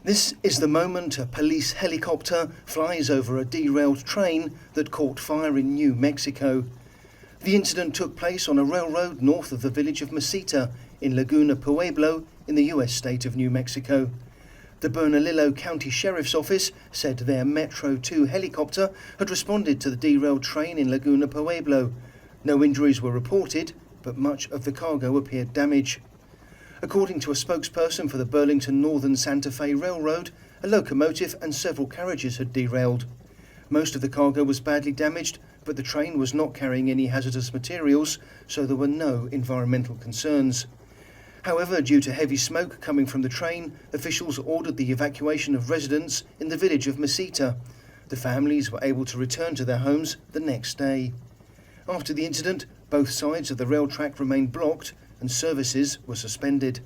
This is the moment a police helicopter flies over a derailed train that caught fire in New Mexico. The incident took place on a railroad north of the village of Mesita in Laguna Pueblo in the US state of New Mexico. The Bernalillo County Sheriff's Office said their Metro 2 helicopter had responded to the derailed train in Laguna Pueblo. No injuries were reported, but much of the cargo appeared damaged. According to a spokesperson for the Burlington Northern Santa Fe Railroad, a locomotive and several carriages had derailed. Most of the cargo was badly damaged, but the train was not carrying any hazardous materials, so there were no environmental concerns. However, due to heavy smoke coming from the train, officials ordered the evacuation of residents in the village of Mesita. The families were able to return to their homes the next day. After the incident, both sides of the rail track remained blocked and services were suspended.